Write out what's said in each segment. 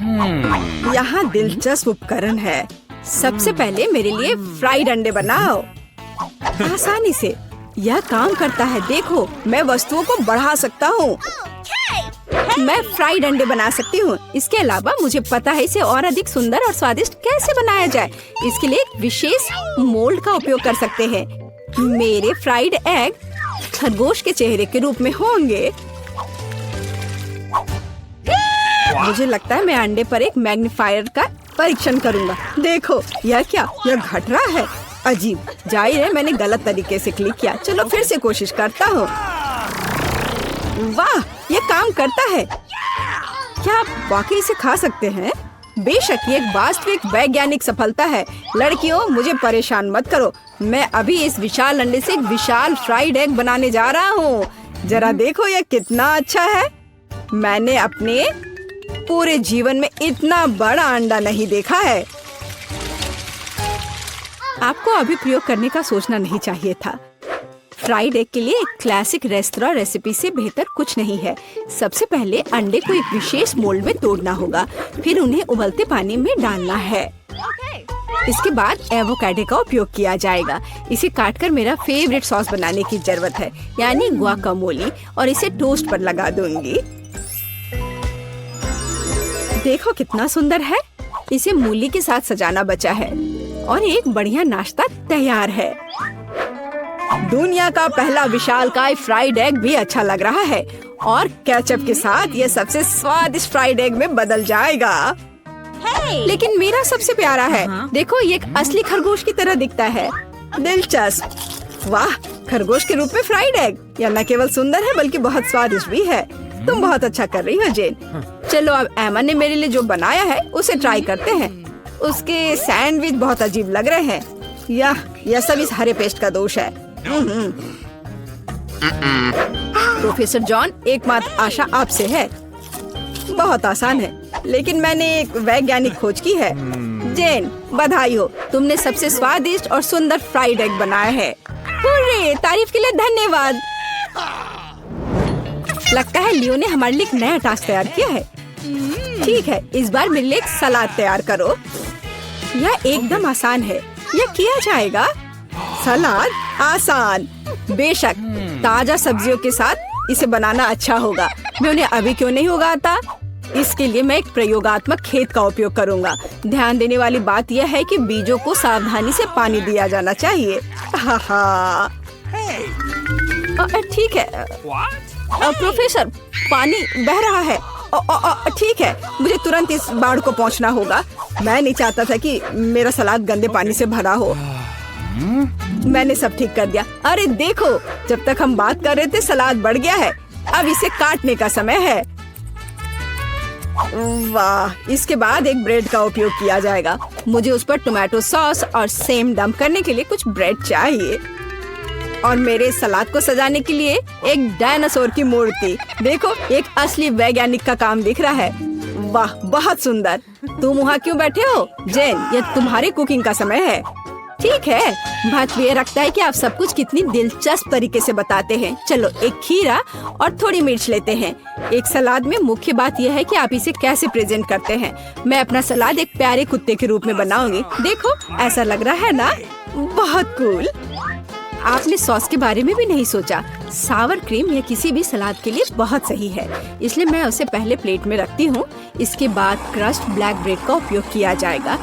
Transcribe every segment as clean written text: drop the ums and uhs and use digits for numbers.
यहाँ दिलचस्प उपकरण है। सबसे पहले मेरे लिए फ्राइड अंडे बनाओ। आसानी से यह काम करता है। देखो, मैं वस्तुओं को बढ़ा सकता हूँ। मैं फ्राइड अंडे बना सकती हूँ। इसके अलावा मुझे पता है इसे और अधिक सुंदर और स्वादिष्ट कैसे बनाया जाए। इसके लिए एक विशेष मोल्ड का उपयोग कर सकते हैं। मेरे फ्राइड एग खरगोश के चेहरे के रूप में होंगे। मुझे लगता है मैं अंडे पर एक मैग्नीफायर का परीक्षण करूंगा। देखो, यह क्या? यह घट रहा है। अजीब। जाहिर है मैंने गलत तरीके से क्लिक किया। चलो फिर से कोशिश करता हूँ। वाह, ये काम करता है। क्या आप वाकई इसे खा सकते हैं? बेशक ये एक वास्तविक वैज्ञानिक सफलता है। लड़कियों, मुझे परेशान मत करो। मैं अभी इस विशाल अंडे से एक विशाल फ्राइड एग बनाने जा रहा हूँ। जरा देखो यह कितना अच्छा है। मैंने अपने पूरे जीवन में इतना बड़ा अंडा नहीं देखा है। आपको अभी प्रयोग करने का सोचना नहीं चाहिए था। फ्राइड एग के लिए एक क्लासिक रेस्तरां रेसिपी से बेहतर कुछ नहीं है। सबसे पहले अंडे को एक विशेष मोल्ड में तोड़ना होगा, फिर उन्हें उबलते पानी में डालना है। इसके बाद एवोकाडो का उपयोग किया जाएगा। इसे काटकर मेरा फेवरेट सॉस बनाने की जरूरत है, यानी गुआकामोली, और इसे टोस्ट पर लगा दूंगी। देखो कितना सुंदर है। इसे मूली के साथ सजाना बचा है और एक बढ़िया नाश्ता तैयार है। दुनिया का पहला विशालकाय फ्राइड एग भी अच्छा लग रहा है और केचप के साथ यह सबसे स्वादिष्ट फ्राइड एग में बदल जाएगा। लेकिन मेरा सबसे प्यारा है। देखो, ये एक असली खरगोश की तरह दिखता है। दिलचस्प। वाह, खरगोश के रूप में फ्राइड एग। यह न केवल सुंदर है बल्कि बहुत स्वादिष्ट भी है। तुम बहुत अच्छा कर रही हो जेन। चलो अब एमा ने मेरे लिए जो बनाया है उसे ट्राई करते हैं। उसके सैंडविच बहुत अजीब लग रहे हैं। यह सब इस हरे पेस्ट का दोष है। प्रोफेसर जॉन, एकमात्र आशा आपसे है। बहुत आसान है, लेकिन मैंने एक वैज्ञानिक खोज की है। जेन, बधाई हो, तुमने सबसे स्वादिष्ट और सुंदर फ्राइड एग बनाया है। हुर्रे, तारीफ के लिए धन्यवाद। लगता है लियो ने हमारे लिए एक नया टास्क तैयार किया है। ठीक है, इस बार मेरे लिए एक सलाद तैयार करो। यह एकदम आसान है, यह किया जाएगा। सलाद आसान। बेशक, ताजा सब्जियों के साथ इसे बनाना अच्छा होगा। मैं उन्हें अभी क्यों नहीं उगाता? इसके लिए मैं एक प्रयोगात्मक खेत का उपयोग करूंगा। ध्यान देने वाली बात यह है कि बीजों को सावधानी से पानी दिया जाना चाहिए। हाँ, ठीक है। प्रोफेसर, पानी बह रहा है। ठीक है, मुझे तुरंत इस बाड़ को पहुंचना होगा। मैं नहीं चाहता था कि मेरा सलाद गंदे पानी से भरा हो। मैंने सब ठीक कर दिया। अरे देखो, जब तक हम बात कर रहे थे सलाद बढ़ गया है। अब इसे काटने का समय है। वाह, इसके बाद एक ब्रेड का उपयोग किया जाएगा। मुझे उस पर टोमेटो सॉस और सेम डंप करने के लिए कुछ ब्रेड चाहिए। और मेरे सलाद को सजाने के लिए एक डायनासोर की मूर्ति। देखो, एक असली वैज्ञानिक का काम दिख रहा है। वाह, बहुत सुंदर। तुम वहाँ क्यों बैठे हो? जेन, यह तुम्हारी कुकिंग का समय है। ठीक है, बात ये रखता है कि आप सब कुछ कितनी दिलचस्प तरीके से बताते हैं। चलो एक खीरा और थोड़ी मिर्च लेते हैं। एक सलाद में मुख्य बात यह है कि आप इसे कैसे प्रेजेंट करते हैं। मैं अपना सलाद एक प्यारे कुत्ते के रूप में बनाऊंगी। देखो, ऐसा लग रहा है ना? बहुत कूल। आपने सॉस के बारे में भी नहीं सोचा। सावर क्रीम या किसी भी सलाद के लिए बहुत सही है, इसलिए मैं उसे पहले प्लेट में रखती हूँ। इसके बाद क्रस्ट ब्लैक ब्रेड का उपयोग किया जाएगा।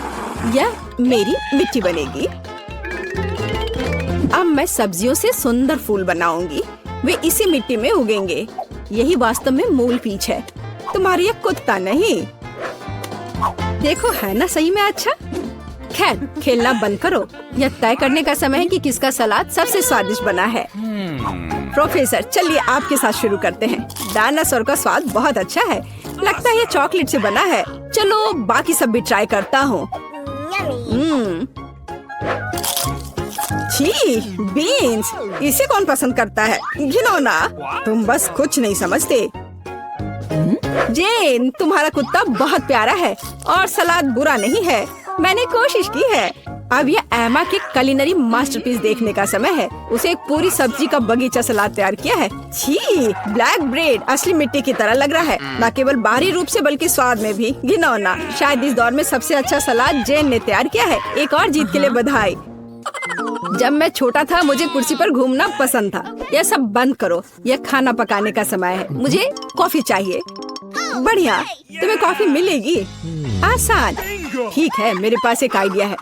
यह मेरी मिट्टी बनेगी। अब मैं सब्जियों से सुंदर फूल बनाऊंगी। वे इसी मिट्टी में उगेंगे। यही वास्तव में मूल पीच है, तुम्हारी एक कुत्ता नहीं। देखो, है ना सही में अच्छा? खैर, खेलना बंद करो। यह तय करने का समय है कि किसका सलाद सबसे स्वादिष्ट बना है। प्रोफेसर, चलिए आपके साथ शुरू करते हैं। डायनासोर का स्वाद बहुत अच्छा है। लगता है ये चॉकलेट से बना है। चलो बाकी सब भी ट्राई करता हूँ। छी, बीन्स, इसे कौन पसंद करता है? घिनौना। तुम बस कुछ नहीं समझते। जेन, तुम्हारा कुत्ता बहुत प्यारा है और सलाद बुरा नहीं है। मैंने कोशिश की है। अब ये एमा के कुलिनरी मास्टरपीस देखने का समय है। उसे एक पूरी सब्जी का बगीचा सलाद तैयार किया है। छी, ब्लैक ब्रेड असली मिट्टी की तरह लग रहा है, न केवल बाहरी रूप से बल्कि स्वाद में भी घिनौना। शायद इस दौर में सबसे अच्छा सलाद जेन ने तैयार किया है। एक और जीत के लिए बधाई। जब मैं छोटा था मुझे कुर्सी पर घूमना पसंद था। यह सब बंद करो, यह खाना पकाने का समय है। मुझे कॉफी चाहिए। बढ़िया, तुम्हें कॉफी मिलेगी। आसान। ठीक है, मेरे पास एक आइडिया है।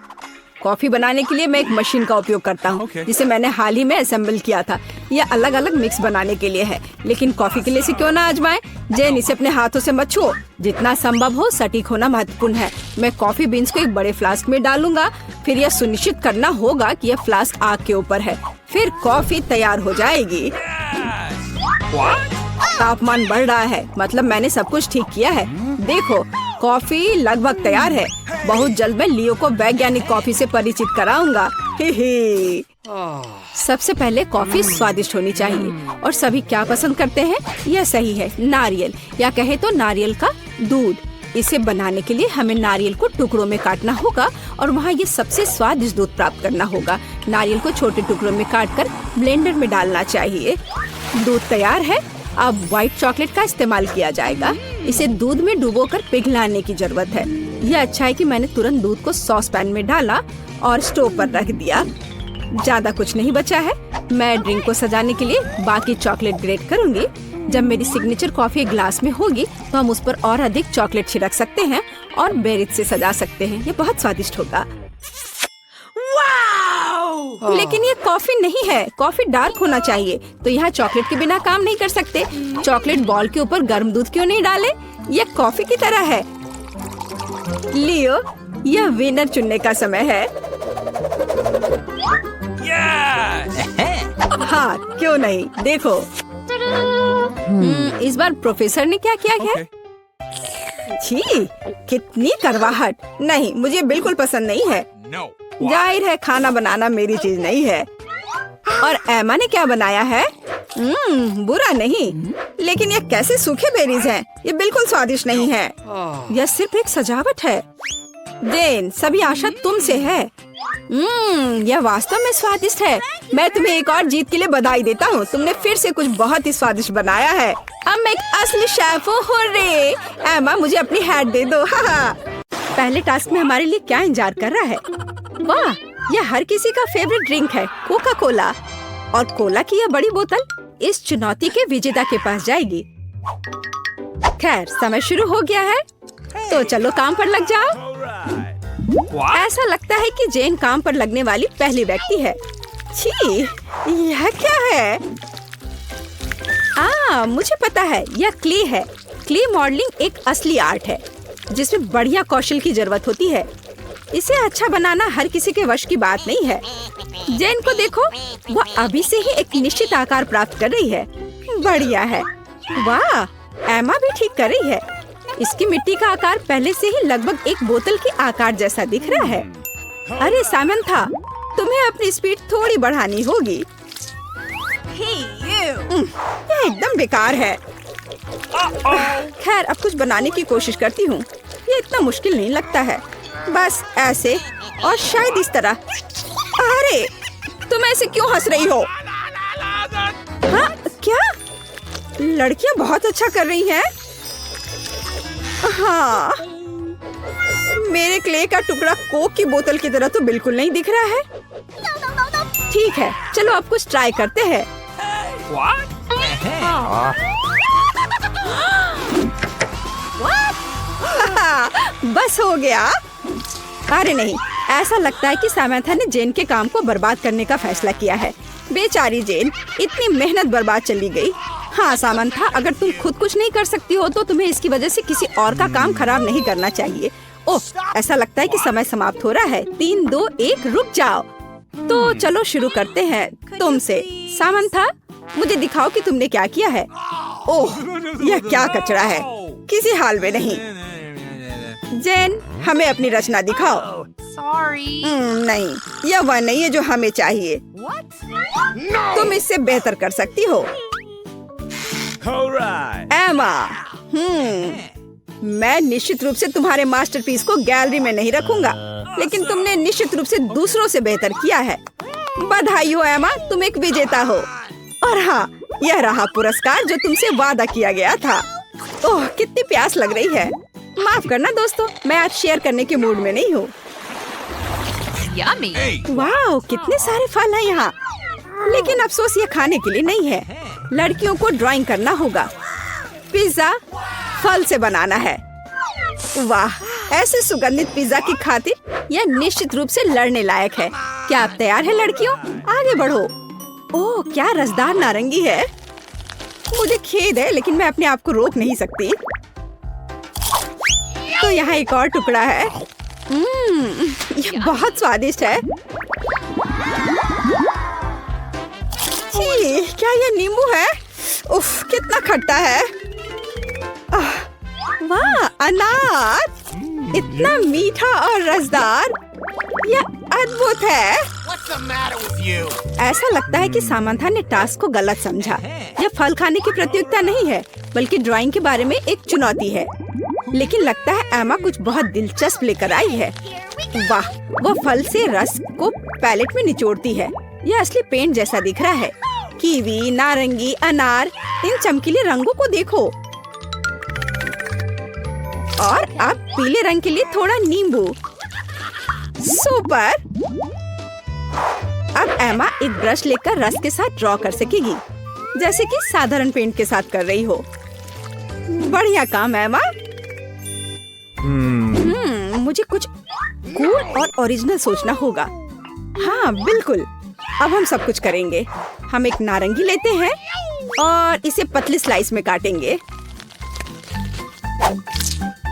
कॉफी बनाने के लिए मैं एक मशीन का उपयोग करता हूँ, जिसे मैंने हाल ही में असेंबल किया था। यह अलग अलग मिक्स बनाने के लिए है, लेकिन कॉफी के लिए इसे क्यों ना आजमाएं? जेन, इसे अपने हाथों से मत छुओ। जितना संभव हो सटीक होना महत्वपूर्ण है। मैं कॉफी बीन्स को एक बड़े फ्लास्क में डालूंगा। फिर यह सुनिश्चित करना होगा कि यह फ्लास्क आग के ऊपर है। फिर कॉफी तैयार हो जाएगी। तापमान बढ़ रहा है, मतलब मैंने सब कुछ ठीक किया है। देखो, कॉफी लगभग तैयार है। बहुत जल्द मैं लियो को वैज्ञानिक कॉफी से परिचित कराऊंगा। सबसे पहले कॉफी स्वादिष्ट होनी चाहिए, और सभी क्या पसंद करते हैं? यह सही है, नारियल, या कहे तो नारियल का दूध। इसे बनाने के लिए हमें नारियल को टुकड़ों में काटना होगा और वहाँ ये सबसे स्वादिष्ट दूध प्राप्त करना होगा। नारियल को छोटे टुकड़ों में काटकर ब्लेंडर में डालना चाहिए। दूध तैयार है। अब व्हाइट चॉकलेट का इस्तेमाल किया जाएगा। इसे दूध में डुबोकर पिघलाने की जरूरत है। यह अच्छा है कि मैंने तुरंत दूध को सॉस पैन में डाला और स्टोव पर रख दिया। ज्यादा कुछ नहीं बचा है। मैं ड्रिंक को सजाने के लिए बाकी चॉकलेट ग्रेट करूंगी। जब मेरी सिग्नेचर कॉफी ग्लास में होगी तो हम उस पर और अधिक चॉकलेट छिड़क सकते हैं और बेरीज से सजा सकते हैं। ये बहुत स्वादिष्ट होगा। लेकिन ये कॉफी नहीं है, कॉफी डार्क होना चाहिए। तो यहाँ चॉकलेट के बिना काम नहीं कर सकते। चॉकलेट बॉल के ऊपर गर्म दूध क्यों नहीं डाले? यह कॉफी की तरह है। लियो, यह विनर चुनने का समय है। हाँ, क्यों नहीं, देखो। इस बार प्रोफेसर ने क्या किया है? छी, कितनी करवाहट। नहीं, मुझे बिल्कुल पसंद नहीं है। जाहिर है खाना बनाना मेरी चीज नहीं है। और एमा ने क्या बनाया है? बुरा नहीं, लेकिन ये कैसे सूखे बेरीज हैं? ये बिल्कुल स्वादिष्ट नहीं है। यह सिर्फ एक सजावट है। जेन, सभी आशा तुमसे है। यह वास्तव में स्वादिष्ट है। मैं तुम्हें एक और जीत के लिए बधाई देता हूँ। तुमने फिर से कुछ बहुत ही स्वादिष्ट बनाया है। अब मैं एक असली शेफ हूँ। हुर्रे! एमा, मुझे अपनी हैट दे दो। पहले टास्क में हमारे लिए क्या इंतजार कर रहा है? वाह, यह हर किसी का फेवरेट ड्रिंक है, कोका कोला। और कोला की यह बड़ी बोतल इस चुनौती के विजेता के पास जाएगी। खैर, समय शुरू हो गया है, तो चलो काम पर लग जाओ। ऐसा लगता है कि जेन काम पर लगने वाली पहली व्यक्ति है। छी, यह क्या है? मुझे पता है, यह क्ले है। क्ले मॉडलिंग एक असली आर्ट है जिसमें बढ़िया कौशल की जरूरत होती है। इसे अच्छा बनाना हर किसी के वश की बात नहीं है। जेन को देखो, वह अभी से ही एक निश्चित आकार प्राप्त कर रही है। बढ़िया है। वाह, एमा भी ठीक कर रही है। इसकी मिट्टी का आकार पहले से ही लगभग एक बोतल के आकार जैसा दिख रहा है। अरे सामंथा, तुम्हें अपनी स्पीड थोड़ी बढ़ानी होगी। यह एकदम बेकार है। खैर, अब कुछ बनाने की कोशिश करती हूँ। ये इतना मुश्किल नहीं लगता है। बस ऐसे और शायद इस तरह। अरे, तुम ऐसे क्यों हंस रही हो? हाँ, क्या? लड़कियाँ बहुत अच्छा कर रही हैं। हाँ, मेरे क्ले का टुकड़ा कोक की बोतल की तरह तो बिल्कुल नहीं दिख रहा है। ठीक है, चलो अब कुछ ट्राई करते हैं। बस हो गया। अरे नहीं, ऐसा लगता है कि सामंथा ने जेन के काम को बर्बाद करने का फैसला किया है। बेचारी जेन, इतनी मेहनत बर्बाद चली गई। हाँ सामंथा, अगर तुम खुद कुछ नहीं कर सकती हो तो तुम्हें इसकी वजह से किसी और का काम खराब नहीं करना चाहिए। ओह, ऐसा लगता है कि समय समाप्त हो रहा है। 3, 2, 1, रुक जाओ। तो चलो शुरू करते हैं तुमसे। सामंथा, मुझे दिखाओ कि तुमने क्या किया है। ओह, यह क्या कचरा है, किसी हाल में नहीं। जेन, हमें अपनी रचना दिखाओ। नहीं, यह वह नहीं है जो हमें चाहिए। तुम इससे बेहतर कर सकती हो। एमा, मैं निश्चित रूप से तुम्हारे मास्टरपीस को गैलरी में नहीं रखूंगा। लेकिन तुमने निश्चित रूप से दूसरों से बेहतर किया है। बधाई हो एमा, तुम एक विजेता हो। और हाँ, यह रहा पुरस्कार जो तुमसे वादा किया गया था। ओह, कितनी प्यास लग रही है। माफ करना दोस्तों, मैं आज शेयर करने के मूड में नहीं हूँ। वाह, कितने सारे फल हैं यहाँ। लेकिन अफसोस ये खाने के लिए नहीं है। लड़कियों को ड्राइंग करना होगा। पिज्जा फल से बनाना है। वाह, ऐसे सुगंधित पिज्जा की खातिर यह निश्चित रूप से लड़ने लायक है। क्या आप तैयार हैं लड़कियों? आगे बढ़ो। ओह, क्या रसदार नारंगी है। मुझे खेद है, लेकिन मैं अपने आप को रोक नहीं सकती। तो यहाँ एक और टुकड़ा है। ये बहुत स्वादिष्ट है। छी, क्या ये नींबू है? उफ, कितना खट्टा है। वाह, अनार इतना मीठा और रसदार, यह अद्भुत है। ऐसा लगता है कि सामंथा ने टास्क को गलत समझा। यह फल खाने की प्रतियोगिता नहीं है, बल्कि ड्राइंग के बारे में एक चुनौती है। लेकिन लगता है एमा कुछ बहुत दिलचस्प लेकर आई है। वाह, वो फल से रस को पैलेट में निचोड़ती है। यह असली पेंट जैसा दिख रहा है। कीवी, नारंगी, अनार, इन चमकीले रंगों को देखो। और अब पीले रंग के लिए थोड़ा नींबू। सुपर। अब एमा एक ब्रश लेकर रस के साथ ड्रॉ कर सकेगी, जैसे कि साधारण पेंट के साथ कर रही हो। बढ़िया काम एमा। मुझे कुछ कूल और ओरिजिनल सोचना होगा। हाँ बिल्कुल, अब हम सब कुछ करेंगे। हम एक नारंगी लेते हैं और इसे पतली स्लाइस में काटेंगे।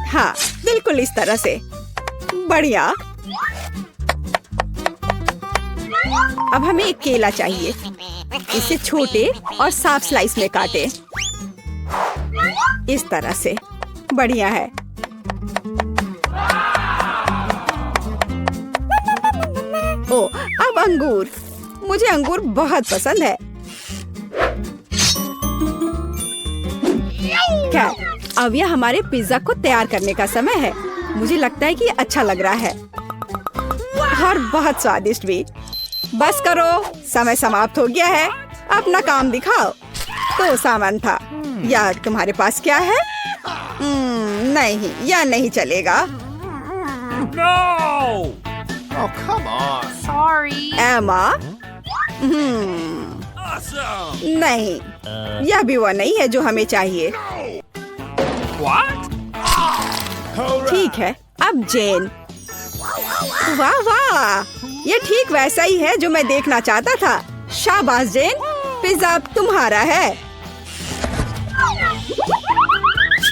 हाँ, बिल्कुल इस तरह से। बढ़िया। अब हमें एक केला चाहिए। इसे छोटे और साफ स्लाइस में काटे, इस तरह से। बढ़िया है। ओ, अब अंगूर। मुझे अंगूर बहुत पसंद है। खैर, अब यह हमारे पिज्जा को तैयार करने का समय है। मुझे लगता है कि ये अच्छा लग रहा है और बहुत स्वादिष्ट भी। बस करो, समय समाप्त हो गया है। अपना काम दिखाओ। तो सामंथा, या तुम्हारे पास क्या है? नहीं, यह नहीं चलेगा। No! Oh, come on. Sorry. एमा, Awesome. नहीं, यह भी वो नहीं है जो हमें चाहिए। What? ठीक है, अब जेन। वाह वाह, ये ठीक वैसा ही है जो मैं देखना चाहता था। शाबाश जेन, पिज्जा अब तुम्हारा है।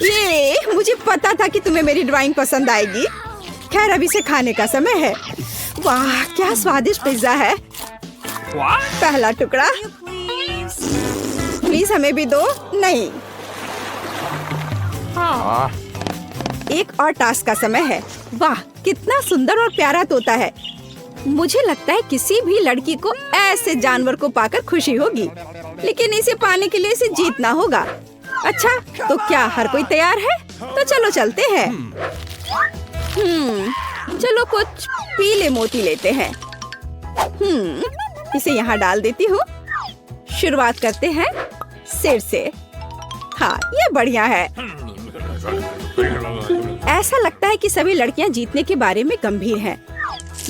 ये मुझे पता था कि तुम्हें मेरी ड्राइंग पसंद आएगी। खैर, अब इसे खाने का समय है। वाह, क्या स्वादिष्ट पिज्जा है। What? पहला टुकड़ा। प्लीज हमें भी दो। नहीं, एक और टास्क का समय है। वाह, कितना सुंदर और प्यारा तोता है। मुझे लगता है किसी भी लड़की को ऐसे जानवर को पाकर खुशी होगी, लेकिन इसे पाने के लिए इसे जीतना होगा। अच्छा, तो क्या हर कोई तैयार है? तो चलो चलते हैं। चलो कुछ पीले मोती लेते हैं। इसे यहाँ डाल देती हूँ। शुरुआत करते हैं सिर से। हाँ, ये बढ़िया है। ऐसा लगता है कि सभी लड़कियाँ जीतने के बारे में गंभीर हैं।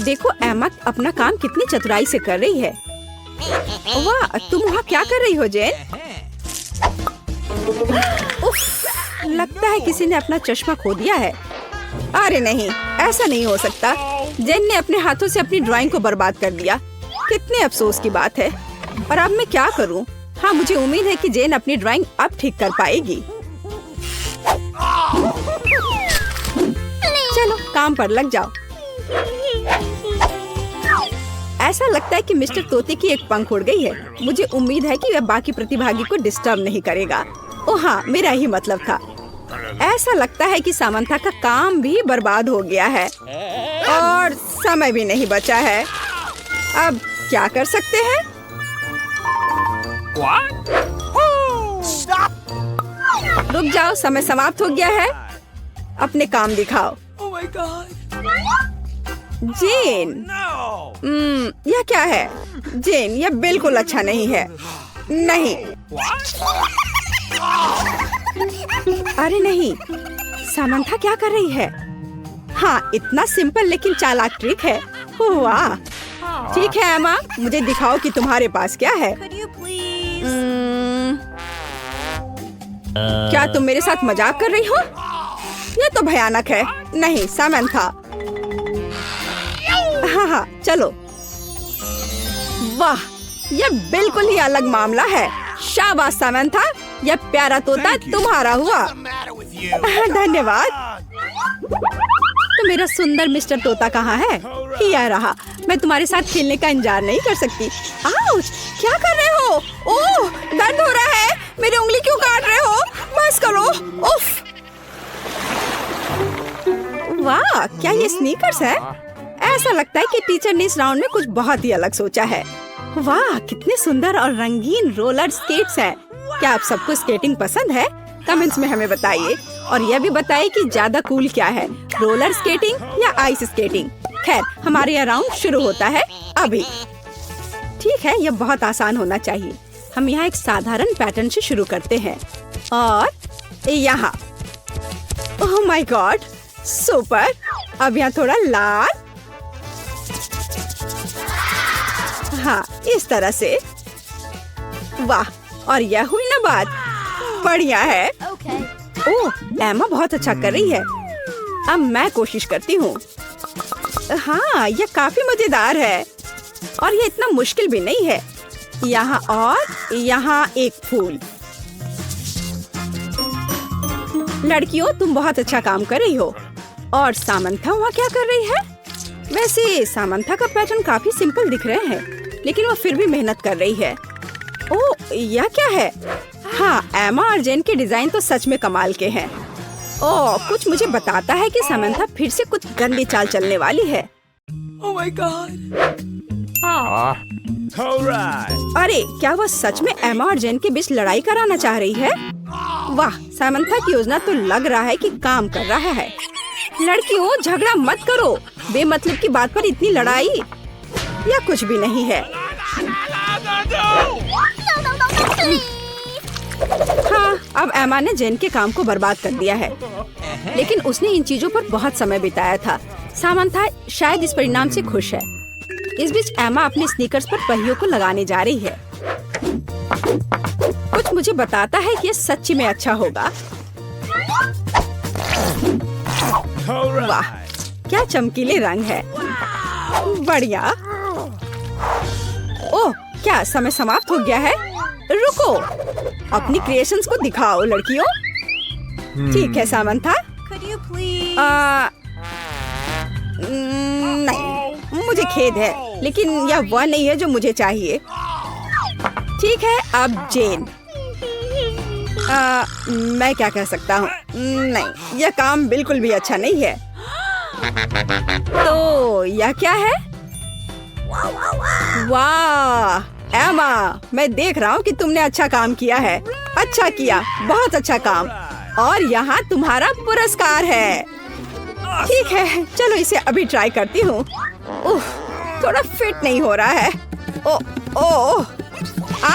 देखो एमा अपना काम कितनी चतुराई से कर रही है। वाह, तुम वहाँ क्या कर रही हो जेन? उफ, लगता है किसी ने अपना चश्मा खो दिया है। अरे नहीं, ऐसा नहीं हो सकता। जेन ने अपने हाथों से अपनी ड्राइंग को बर्बाद कर दिया। कितने अफसोस की बात है। और अब मैं क्या करूं? हाँ, मुझे उम्मीद है कि जेन अपनी ड्राइंग अब ठीक कर पाएगी। चलो काम पर लग जाओ। ऐसा लगता है कि मिस्टर तोते की एक पंख उड़ गई है। मुझे उम्मीद है कि वह बाकी प्रतिभागी को डिस्टर्ब नहीं करेगा। ओह हाँ, मेरा ही मतलब था। ऐसा लगता है कि सामंथा का काम भी बर्बाद हो गया है और समय भी नहीं बचा है। अब क्या कर सकते हैं? What? रुक जाओ, समय समाप्त हो गया है। अपने काम दिखाओ। Oh my God. Gen, No. यह क्या है? जेन, यह बिल्कुल अच्छा नहीं है। नहीं, What? अरे नहीं, सामंथा क्या कर रही है? हाँ, इतना सिंपल लेकिन चालाक ट्रिक है। वाह, ठीक है एमा, मुझे दिखाओ कि तुम्हारे पास क्या है। क्या तुम मेरे साथ मजाक कर रही हो? यह तो भयानक है। नहीं सामंथा, हाँ, चलो। वाह, यह बिल्कुल ही अलग मामला है। शाबाश सामंथा, यह प्यारा तोता Thank you. तुम्हारा हुआ। What's the matter with you? धन्यवाद। तो मेरा सुंदर मिस्टर तोता कहाँ है? यह रहा। मैं तुम्हारे साथ खेलने का इंतजार नहीं कर सकती। आउच! क्या कर रहे हो? ओह, दर्द हो रहा है। मेरी उंगली क्यों काट रहे हो? बस करो। उफ! वाह, क्या ये स्नीकर्स है? ऐसा लगता है कि टीचर ने इस राउंड में कुछ बहुत ही अलग सोचा है। वाह, कितने सुंदर और रंगीन रोलर स्केट्स हैं। क्या आप सबको स्केटिंग पसंद है? कमेंट्स में हमें बताइए और यह भी बताइए कि ज्यादा कूल क्या है, रोलर स्केटिंग या आइस स्केटिंग। खैर, हमारे यहाँ राउंड शुरू होता है अभी। ठीक है, यह बहुत आसान होना चाहिए। हम यहाँ एक साधारण पैटर्न से शुरू करते हैं और यहाँ, ओह माय गॉड, सुपर। अब यहाँ थोड़ा लाल, हाँ, इस तरह से। वाह, और यह हुई ना बात, बढ़िया है। ओह, एमा बहुत अच्छा कर रही है। अब मैं कोशिश करती हूँ। हाँ, यह काफी मजेदार है और यह इतना मुश्किल भी नहीं है। यहाँ और यहाँ एक फूल। लड़कियों, तुम बहुत अच्छा काम कर रही हो। और सामंथा वहाँ क्या कर रही है? वैसे सामंथा का पैटर्न काफी सिंपल दिख रहे हैं, लेकिन वो फिर भी मेहनत कर रही है। ओह, यह क्या है? हाँ, एमा और जेन के डिजाइन तो सच में कमाल के हैं। ओह, कुछ मुझे बताता है कि सामंथा फिर से कुछ गंदी चाल चलने वाली है। Oh my God! All right. अरे, क्या वह सच में एमा और जेन के बीच लड़ाई कराना चाह रही है? वाह, सामंथा की योजना तो लग रहा है कि काम कर रहा है। लड़कियों, झगड़ा मत करो। बेमतलब की बात पर इतनी लड़ाई, या कुछ भी नहीं है। हाँ, अब एमा ने जेन के काम को बर्बाद कर दिया है, लेकिन उसने इन चीजों पर बहुत समय बिताया था। सामंथा शायद इस परिणाम से खुश है। इस बीच एमा अपने स्नीकर्स पर पहियों को लगाने जा रही है। कुछ मुझे बताता है कि यह सच्ची में अच्छा होगा। All right. वाह, क्या चमकीले रंग है। बढ़िया। ओह, क्या समय समाप्त हो गया है? रुको, अपनी क्रिएशंस को दिखाओ लड़कियों। ठीक है सामंथा। नहीं, मुझे खेद है, लेकिन यह वह नहीं है जो मुझे चाहिए। ठीक है, अब जेन। मैं क्या कह सकता हूँ? नहीं, यह काम बिल्कुल भी अच्छा नहीं है। तो यह क्या है? वाह एमा, मैं देख रहा हूँ कि तुमने अच्छा काम किया है। अच्छा किया, बहुत अच्छा काम। और यहाँ तुम्हारा पुरस्कार है। ठीक है, चलो इसे अभी ट्राई करती हूँ। थोड़ा फिट नहीं हो रहा है। ओ, ओ, आ!